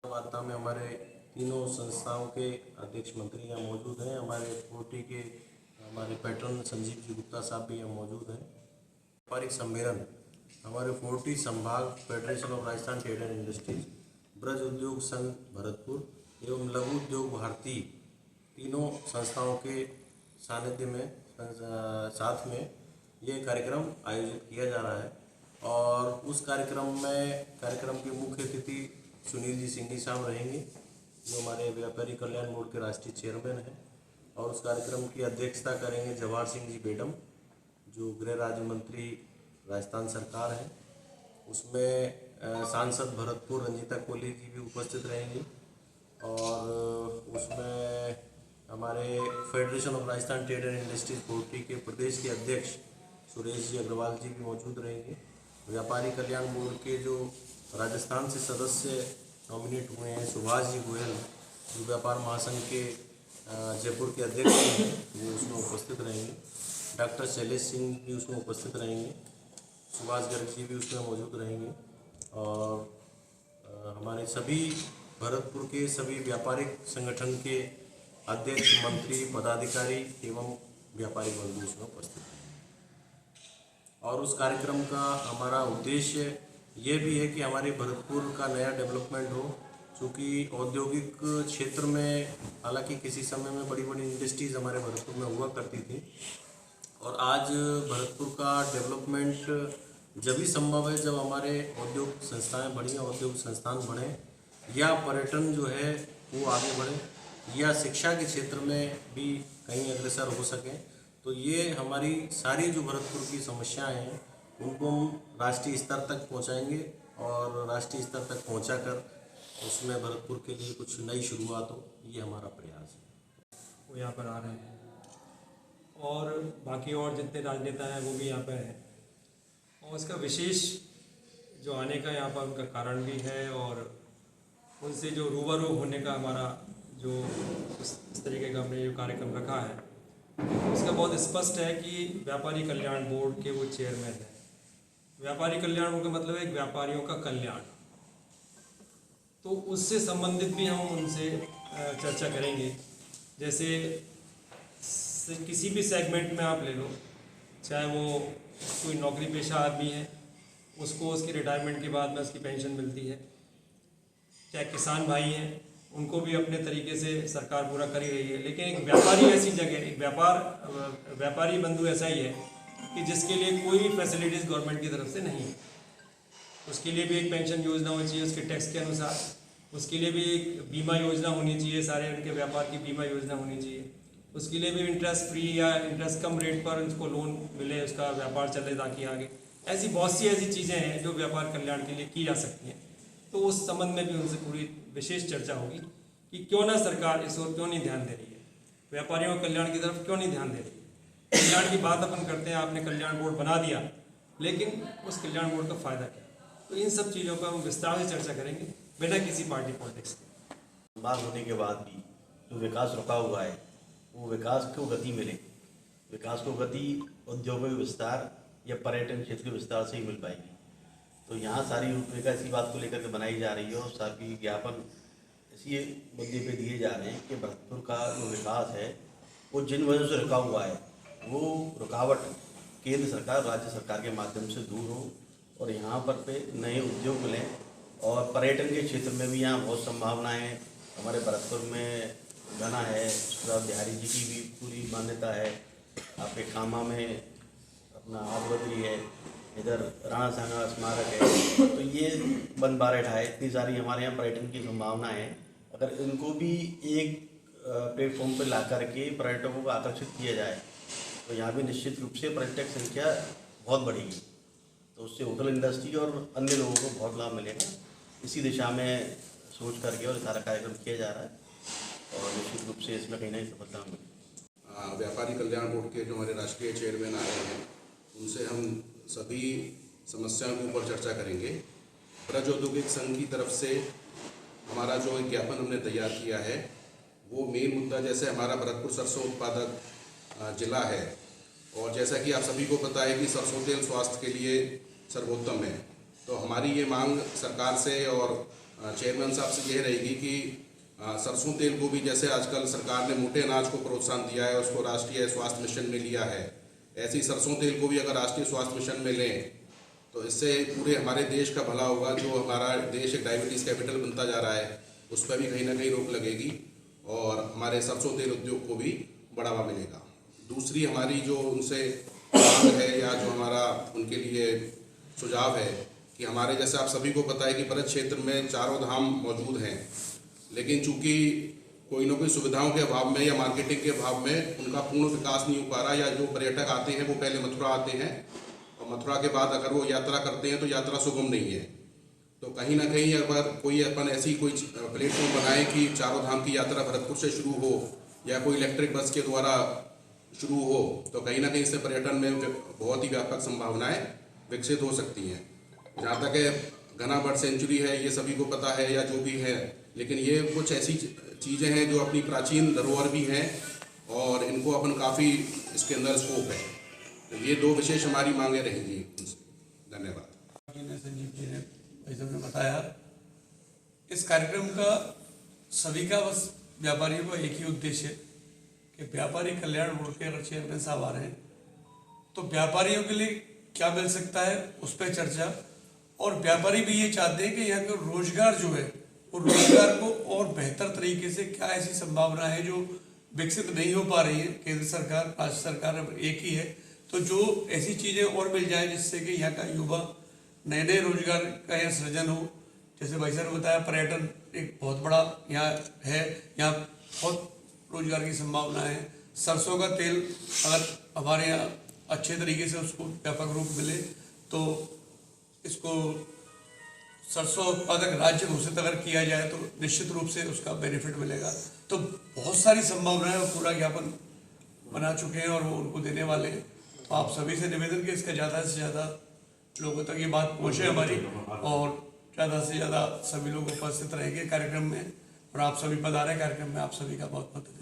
वार्ता में हमारे तीनों संस्थाओं के अध्यक्ष मंत्री यहाँ मौजूद हैं। हमारे फोर्टी के हमारे पैटर्न संजीव जी गुप्ता साहब भी यहाँ मौजूद हैं। व्यापारिक सम्मेलन हमारे फोर्टी संभाग federation of Rajasthan trade and industries, Braj उद्योग संघ भरतपुर एवं लघु उद्योग भारती तीनों संस्थाओं के सानिध्य में साथ में ये कार्यक्रम आयोजित किया जा रहा है। और उस कार्यक्रम के मुख्य अतिथि सुनील जी सिंघी साहब रहेंगे, जो हमारे व्यापारी कल्याण बोर्ड के राष्ट्रीय चेयरमैन हैं। और उस कार्यक्रम की अध्यक्षता करेंगे जवाहर सिंह जी बेडम, जो गृह राज्य मंत्री राजस्थान सरकार है। उसमें सांसद भरतपुर रंजीता कोहली जी भी उपस्थित रहेंगी। और उसमें हमारे federation of Rajasthan trade and industries forty के प्रदेश के अध्यक्ष सुरेश जी अग्रवाल जी भी मौजूद रहेंगे। व्यापारी कल्याण बोर्ड के जो राजस्थान से सदस्य नॉमिनेट हुए हैं, सुभाष जी गोयल, जो व्यापार महासंघ के जयपुर के अध्यक्ष हैं, वो उसमें उपस्थित रहेंगे। डॉक्टर शैलेश सिंह भी उसमें उपस्थित रहेंगे। सुभाष गर्ग जी भी उसमें मौजूद रहेंगे। और हमारे सभी भरतपुर के सभी व्यापारिक संगठन के अध्यक्ष, मंत्री, पदाधिकारी एवं व्यापारी बंधु उसमें उपस्थित हैं। और उस कार्यक्रम का हमारा उद्देश्य ये भी है कि हमारे भरतपुर का नया डेवलपमेंट हो। क्योंकि औद्योगिक क्षेत्र में हालांकि किसी समय में बड़ी बड़ी इंडस्ट्रीज़ हमारे भरतपुर में हुआ करती थी, और आज भरतपुर का डेवलपमेंट जब भी संभव है जब हमारे औद्योगिक संस्थाएं बढ़ी, औद्योगिक संस्थान बढ़ें, या पर्यटन जो है वो आगे बढ़े, या शिक्षा के क्षेत्र में भी कहीं अग्रसर हो सकें। तो ये हमारी सारी जो भरतपुर की समस्याएं हैं उनको हम राष्ट्रीय स्तर तक पहुंचाएंगे, और राष्ट्रीय स्तर तक पहुंचाकर उसमें भरतपुर के लिए कुछ नई शुरुआत हो, ये हमारा प्रयास है। वो यहाँ पर आ रहे हैं और बाकी और जितने राजनेता हैं वो भी यहाँ पर हैं। और इसका विशेष जो आने का यहाँ पर उनका कारण भी है, और उनसे जो रूबरू होने का हमारा जो इस तरीके का हमने जो कार्यक्रम रखा है, उसका बहुत स्पष्ट है कि व्यापारी कल्याण बोर्ड के वो चेयरमैन हैं। व्यापारी कल्याण बोर्ड का मतलब है व्यापारियों का कल्याण, तो उससे संबंधित भी हम उनसे चर्चा करेंगे। जैसे किसी भी सेगमेंट में आप ले लो, चाहे वो कोई नौकरी पेशा आदमी है, उसको उसकी रिटायरमेंट के बाद में उसकी पेंशन मिलती है, चाहे किसान भाई हैं, उनको भी अपने तरीके से सरकार पूरा कर ही रही है। लेकिन एक व्यापारी ऐसी जगह, एक व्यापारी बंधु ऐसा ही है कि जिसके लिए कोई भी फैसिलिटीज़ गवर्नमेंट की तरफ से नहीं है। उसके लिए भी एक पेंशन योजना होनी चाहिए उसके टैक्स के अनुसार, उसके लिए भी एक बीमा योजना होनी चाहिए, सारे उनके व्यापार की बीमा योजना होनी चाहिए, उसके लिए भी इंटरेस्ट फ्री या इंटरेस्ट कम रेट पर उसको लोन मिले, उसका व्यापार चले ताकि आगे। ऐसी बहुत सी ऐसी चीज़ें हैं जो व्यापार कल्याण के लिए की जा सकती हैं। तो उस संबंध में भी उनसे पूरी विशेष चर्चा होगी कि क्यों ना सरकार इस ओर क्यों नहीं ध्यान दे रही है, व्यापारियों के कल्याण की तरफ क्यों नहीं ध्यान दे रही है। कल्याण की बात अपन करते हैं, आपने कल्याण बोर्ड बना दिया, लेकिन उस कल्याण बोर्ड का फ़ायदा क्या? तो इन सब चीज़ों पर हम विस्तार से चर्चा करेंगे बिना किसी पार्टी पॉलिटिक्स के। मांग होने के बाद भी जो विकास रुका हुआ है, वो विकास को गति मिले। विकास को गति औद्योगिक विस्तार या पर्यटन क्षेत्र के विस्तार से ही मिल पाएगी। तो यहाँ सारी रूपरेखा इसी बात को लेकर के बनाई जा रही है, और सारी ज्ञापन इसी मुद्दे पे दिए जा रहे हैं कि भरतपुर का जो विकास है वो जिन वजह से रुका हुआ है, वो रुकावट केंद्र सरकार, राज्य सरकार के माध्यम से दूर हो, और यहाँ पर पे नए उद्योग मिलें। और पर्यटन के क्षेत्र में भी यहाँ बहुत संभावनाएं हैं। हमारे भरतपुर में घना है, उसके बाद बिहारी जी की भी पूरी मान्यता है, आपके खामा में अपना आदबद्री है, इधर राणा सांगा स्मारक है। तो ये बन बारेठा है, इतनी सारी हमारे यहाँ पर्यटन की संभावना है। अगर इनको भी एक प्लेटफॉर्म पर ला करके पर्यटकों को आकर्षित किया जाए तो यहाँ भी निश्चित रूप से पर्यटक संख्या बहुत बढ़ेगी। तो उससे होटल इंडस्ट्री और अन्य लोगों को बहुत लाभ मिलेगा। इसी दिशा में सोच करके और सारा कार्यक्रम किया जा रहा है, और निश्चित रूप से इसमें कहीं ना कहीं सफलता मिलेगी। व्यापारी कल्याण बोर्ड के जो हमारे राष्ट्रीय चेयरमैन आए हैं, उनसे हम सभी समस्याओं के ऊपर चर्चा करेंगे। ब्रज औद्योगिक संघ की तरफ से हमारा जो एक ज्ञापन हमने तैयार किया है, वो मेन मुद्दा, जैसे हमारा भरतपुर सरसों उत्पादक जिला है, और जैसा कि आप सभी को पता है कि सरसों तेल स्वास्थ्य के लिए सर्वोत्तम है। तो हमारी ये मांग सरकार से और चेयरमैन साहब से यह रहेगी कि सरसों तेल को भी जैसे आजकल सरकार ने मोटे अनाज को प्रोत्साहन दिया है, उसको राष्ट्रीय स्वास्थ्य मिशन में लिया है, ऐसे ही सरसों तेल को भी अगर राष्ट्रीय स्वास्थ्य मिशन में लें तो इससे पूरे हमारे देश का भला होगा। जो हमारा देश एक डायबिटीज़ कैपिटल बनता जा रहा है, उस पर भी कहीं ना कहीं रोक लगेगी और हमारे सरसों तेल उद्योग को भी बढ़ावा मिलेगा। दूसरी हमारी जो उनसे मांग है या जो हमारा उनके लिए सुझाव है कि हमारे जैसे आप सभी को पता है कि ब्रज क्षेत्र में चारों धाम मौजूद हैं, लेकिन चूंकि कोई ना कोई सुविधाओं के अभाव में या मार्केटिंग के अभाव में उनका पूर्ण विकास नहीं हो पा रहा, या जो पर्यटक आते हैं वो पहले मथुरा आते हैं और मथुरा के बाद अगर वो यात्रा करते हैं तो यात्रा सुगम नहीं है। तो कहीं ना कहीं अगर कोई अपन ऐसी कोई प्लेटफॉर्म बनाए कि चारों धाम की यात्रा भरतपुर से शुरू हो या कोई इलेक्ट्रिक बस के द्वारा शुरू हो, तो कहीं ना कहीं इससे पर्यटन में बहुत ही व्यापक संभावनाएं विकसित हो सकती हैं। जहाँ तक है घना बर्ड सेंचुरी है, ये सभी को पता है या जो भी है, लेकिन ये कुछ ऐसी चीज़ें हैं जो अपनी प्राचीन धरोहर भी हैं और इनको अपन काफ़ी इसके अंदर स्कोप है। तो ये दो विशेष हमारी मांगे रहेंगी। धन्यवाद। संजीव जी ने भाई साहब ने बताया, इस कार्यक्रम का सभी का बस व्यापारियों का एक ही उद्देश्य है कि व्यापारी कल्याण बोर्ड के अगर चेयरमैन साहब आ रहे हैं तो व्यापारियों के लिए क्या मिल सकता है उस पर चर्चा, और व्यापारी भी ये चाहते हैं कि यहाँ का रोजगार जो है वो रोजगार को और बेहतर तरीके से क्या ऐसी संभावना है जो विकसित नहीं हो पा रही है। केंद्र सरकार राज्य सरकार एक ही है, तो जो ऐसी चीज़ें और मिल जाए जिससे कि यहाँ का युवा नए नए रोजगार का यहाँ सृजन हो। जैसे भाई साहब ने बताया, पर्यटन एक बहुत बड़ा यहाँ है, यहाँ बहुत रोजगार की संभावना है। सरसों का तेल अगर हमारे यहाँ अच्छे तरीके से उसको व्यापक रूप मिले तो इसको सरसों उत्पादक राज्य घोषित अगर किया जाए तो निश्चित रूप से उसका बेनिफिट मिलेगा। तो बहुत सारी संभावनाएं पूरा ज्ञापन बना चुके हैं और वो उनको देने वाले हैं। तो आप सभी से निवेदन कि इसका ज़्यादा से ज़्यादा लोगों तक ये बात पहुँचे हमारी, और ज़्यादा से ज़्यादा सभी लोग उपस्थित रहेंगे कार्यक्रम में, और आप सभी पधारे कार्यक्रम में। आप सभी का बहुत बहुत धन्यवाद।